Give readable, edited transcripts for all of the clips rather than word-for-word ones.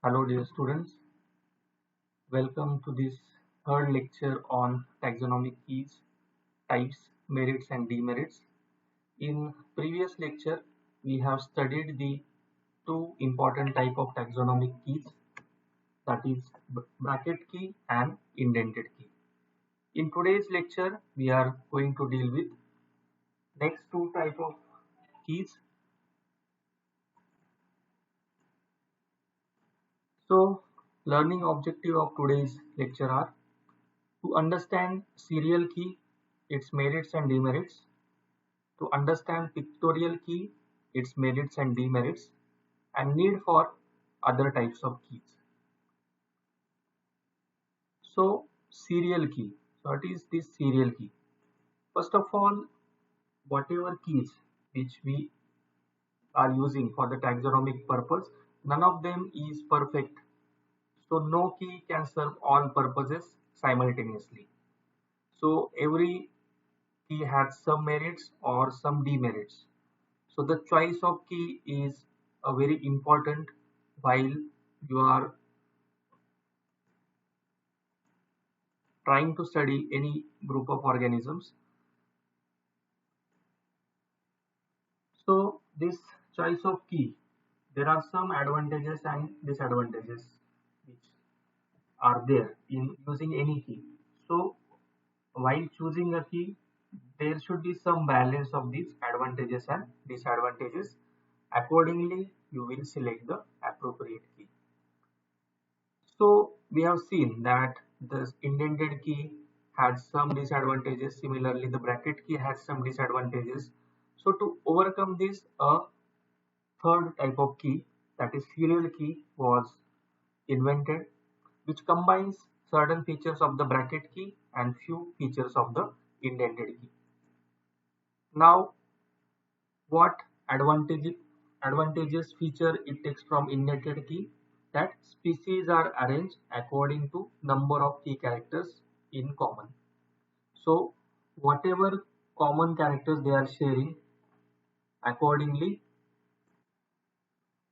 Hello dear students, welcome to this third lecture on taxonomic keys, types, merits and demerits. In previous lecture, we have studied the two important type of taxonomic keys, that is bracket key and indented key. In today's lecture, we are going to deal with next two type of keys. So learning objective of today's lecture are to understand serial key, its merits and demerits, to understand pictorial key, its merits and demerits, and need for other types of keys. So serial key. So what is this serial key? First of all, whatever keys which we are using for the taxonomic purpose, none of them is perfect. So no key can serve all purposes simultaneously. So every key has some merits or some demerits. So the choice of key is a very important while you are trying to study any group of organisms. So this choice of key, there are some advantages and disadvantages which are there in using any key. So while choosing a key, there should be some balance of these advantages and disadvantages. Accordingly, you will select the appropriate key. So we have seen that the indented key has some disadvantages. Similarly, the bracket key has some disadvantages. So to overcome this, a third type of key, that is serial key, was invented, which combines certain features of the bracket key and few features of the indented key. Now, what advantages feature it takes from indented key? That species are arranged according to number of key characters in common. So whatever common characters they are sharing, accordingly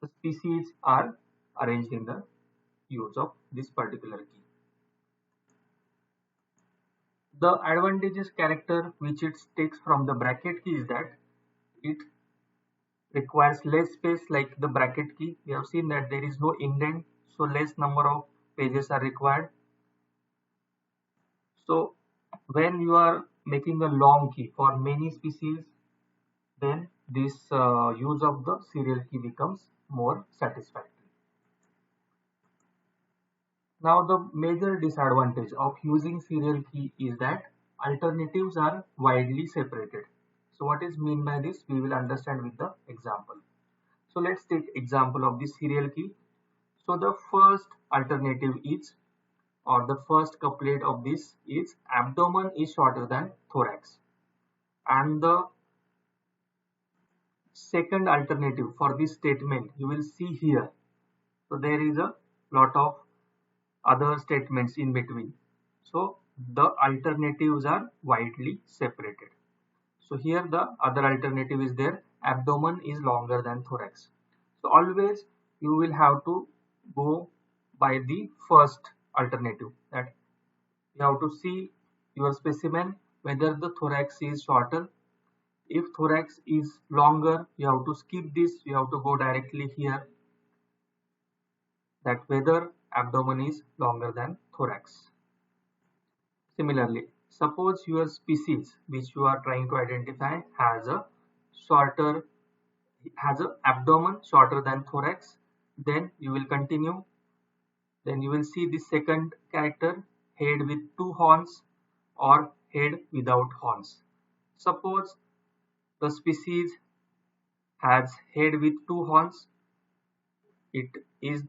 the species are arranged in the use of this particular key. The advantageous character which it takes from the bracket key is that it requires less space. Like the bracket key, we have seen that there is no indent, so less number of pages are required. So when you are making a long key for many species, then this use of the serial key becomes more satisfactory. Now the major disadvantage of using serial key is that alternatives are widely separated. So what is mean by this, we will understand with the example. So let's take example of the serial key. So the first alternative is, or the first couplet of this is, abdomen is shorter than thorax. And the second alternative for this statement you will see here. So there is a lot of other statements in between. So the alternatives are widely separated. So here the other alternative is there, abdomen is longer than thorax. So always you will have to go by the first alternative, that you have to see your specimen whether the thorax is shorter. If thorax is longer, you have to skip this, you have to go directly here, that whether abdomen is longer than thorax. Similarly, suppose your species which you are trying to identify has a shorter, has a abdomen shorter than thorax, then you will continue. Then you will see the second character, head with two horns or head without horns. Suppose the species has head with two horns, it is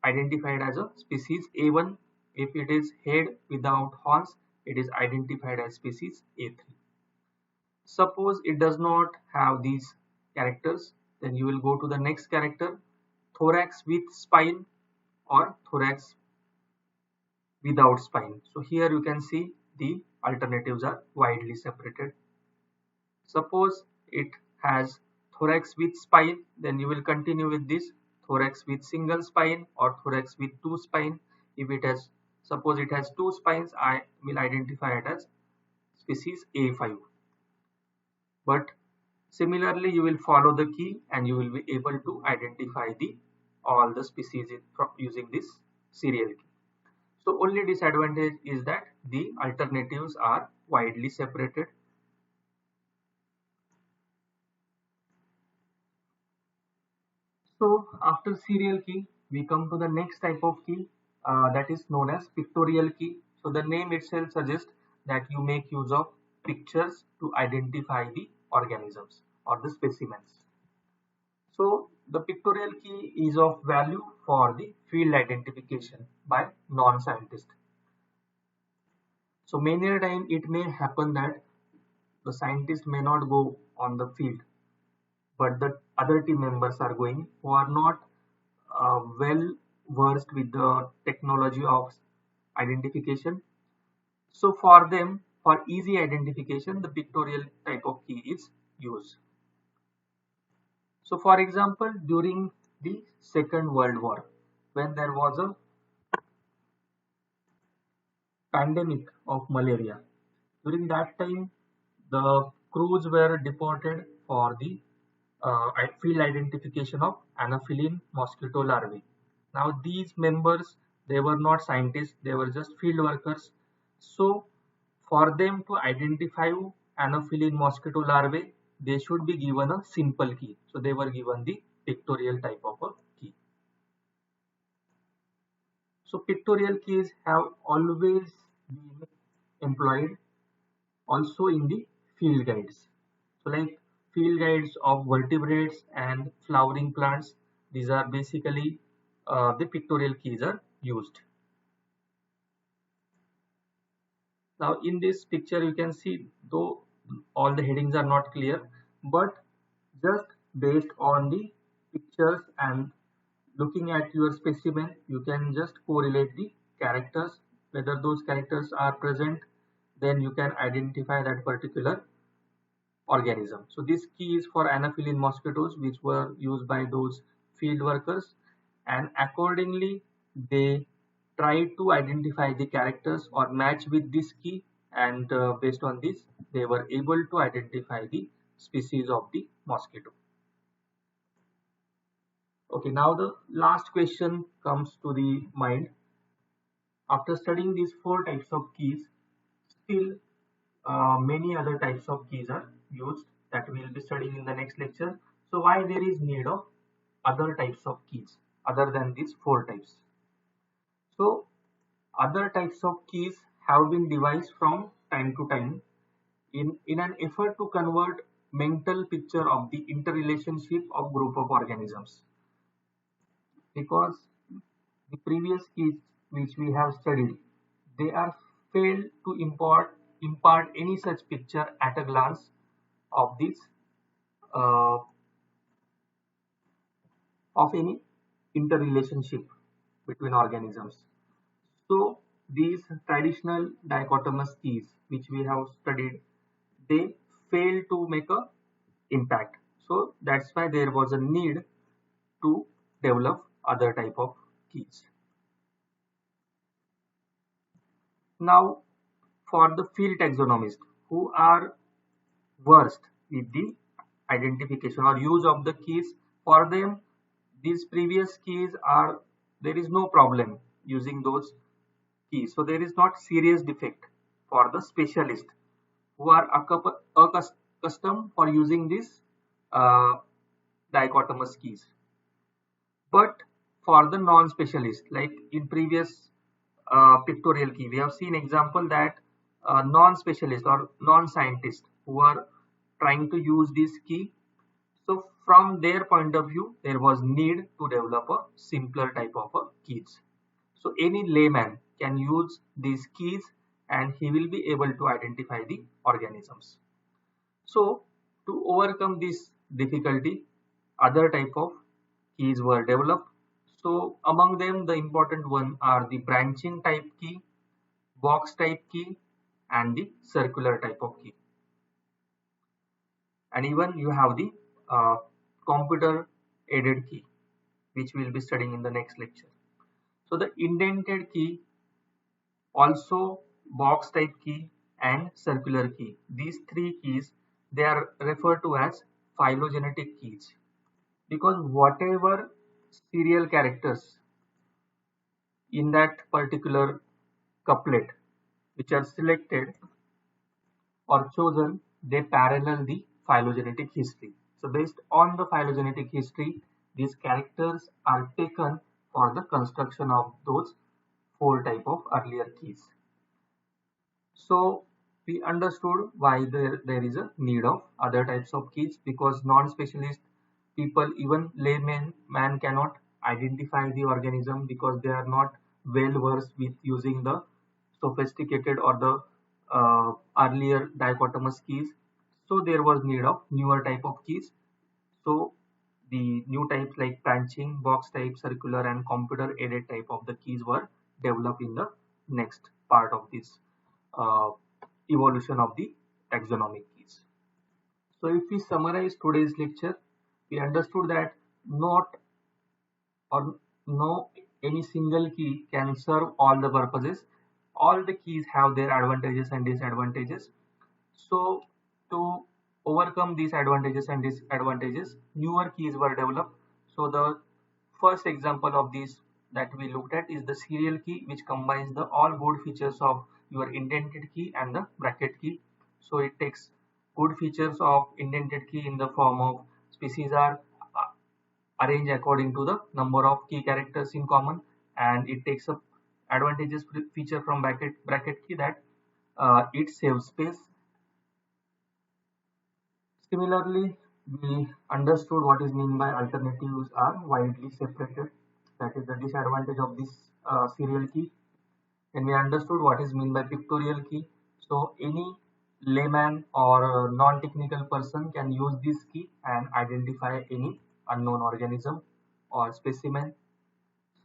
identified as a species A1. If it is head without horns, it is identified as species A3. Suppose it does not have these characters, then you will go to the next character, thorax with spine or thorax without spine. So here you can see the alternatives are widely separated. Suppose it has thorax with spine, then you will continue with this, thorax with single spine or thorax with two spine. If it has, suppose it has two spines, I will identify it as species A5. But similarly, you will follow the key and you will be able to identify the all the species using this serial key. So only disadvantage is that the alternatives are widely separated. So after serial key, we come to the next type of key that is known as pictorial key. So the name itself suggests that you make use of pictures to identify the organisms or the specimens. So the pictorial key is of value for the field identification by non-scientists. So many a time it may happen that the scientist may not go on the field, but the other team members are going who are not well versed with the technology of identification. So for them, for easy identification, the pictorial type of key is used. So for example, during the Second World War, when there was a pandemic of malaria, during that time, the crews were deported for the field identification of Anopheles mosquito larvae. Now these members, they were not scientists, they were just field workers. So for them to identify Anopheles mosquito larvae, they should be given a simple key. So they were given the pictorial type of a key. So pictorial keys have always been employed also in the field guides. So like field guides of vertebrates and flowering plants, these are basically the pictorial keys are used. Now in this picture you can see, though all the headings are not clear, but just based on the pictures and looking at your specimen, you can just correlate the characters. Whether those characters are present, then you can identify that particular organism. So this key is for Anopheles mosquitoes, which were used by those field workers, and accordingly they try to identify the characters or match with this key, and based on this they were able to identify the species of the mosquito. Okay, now the last question comes to the mind. After studying these four types of keys, still many other types of keys are used that we will be studying in the next lecture. So why there is need of other types of keys other than these four types? So other types of keys have been devised from time to time in an effort to convert mental picture of the interrelationship of group of organisms, because the previous keys which we have studied, they are failed to impart any such picture at a glance of this uh, of any interrelationship between organisms. So these traditional dichotomous keys which we have studied, they fail to make a impact. So that's why there was a need to develop other type of keys. Now for the field taxonomists who are versed with the identification or use of the keys, for them these previous keys are, there is no problem using those keys, so there is not serious defect for the specialist who are accustomed for using these uh, dichotomous keys. But for the non-specialist, like in previous pictorial key, we have seen example that non-specialist or non-scientist who are trying to use this key. So from their point of view, there was need to develop a simpler type of keys. So any layman can use these keys and he will be able to identify the organisms. So to overcome this difficulty, other type of keys were developed. So among them, the important one are the branching type key, box type key, and the circular type of key. And even you have the computer aided key. which we will be studying in the next lecture. So the indented key, also box type key and circular key. These three keys, they are referred to as phylogenetic keys, because whatever serial characters in that particular couplet which are selected or chosen, they parallel the phylogenetic history. So based on the phylogenetic history, these characters are taken for the construction of those four type of earlier keys. So we understood why there is a need of other types of keys, because non-specialist people, even layman man, cannot identify the organism because they are not well versed with using the sophisticated or the earlier dichotomous keys. So there was need of newer type of keys. So the new types like branching, box type, circular and computer aided type of the keys were developed in the next part of this uh, evolution of the taxonomic keys. So if we summarize today's lecture, we understood that not or no any single key can serve all the purposes. All the keys have their advantages and disadvantages. So to overcome these advantages and disadvantages, newer keys were developed. So the first example of these that we looked at is the serial key, which combines the all good features of your indented key and the bracket key. So it takes good features of indented key in the form of species are arranged according to the number of key characters in common, and it takes up advantages feature from bracket key that it saves space. Similarly, we understood what is meant by alternatives are widely separated. That is the disadvantage of this serial key. And we understood what is meant by pictorial key. So any layman or non-technical person can use this key and identify any unknown organism or specimen.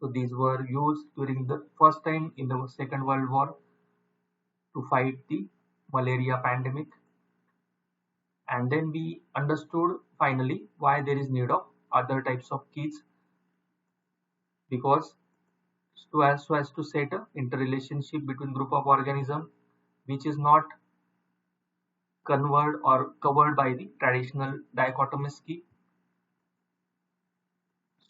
So these were used during the first time in the Second World War to fight the malaria pandemic. And then we understood finally why there is need of other types of keys, because so as to set a interrelationship between group of organism which is not covered or covered by the traditional dichotomous key.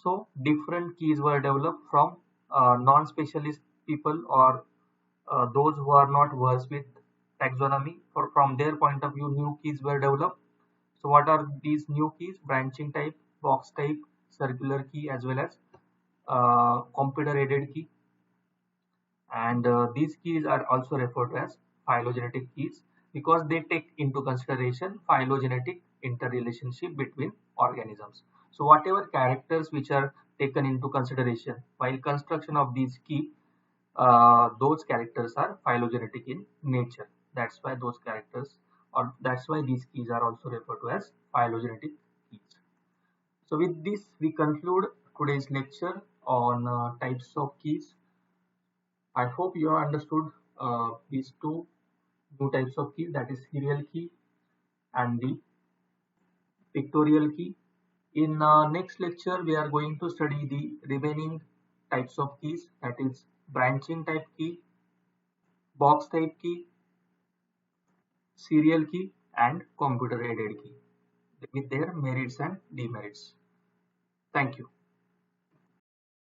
So different keys were developed from non-specialist people or those who are not versed with taxonomy. From their point of view, new keys were developed. So what are these new keys? Branching type, box type, circular key, as well as computer aided key. And these keys are also referred to as phylogenetic keys because they take into consideration phylogenetic interrelationship between organisms. So whatever characters which are taken into consideration while construction of these key, those characters are phylogenetic in nature. That's why those characters, or that's why these keys are also referred to as phylogenetic keys. So with this, we conclude today's lecture on types of keys. I hope you have understood these two new types of keys, that is serial key and the pictorial key. In next lecture, we are going to study the remaining types of keys, that is branching type key, box type key, serial key and computer aided key with their merits and demerits. Thank you.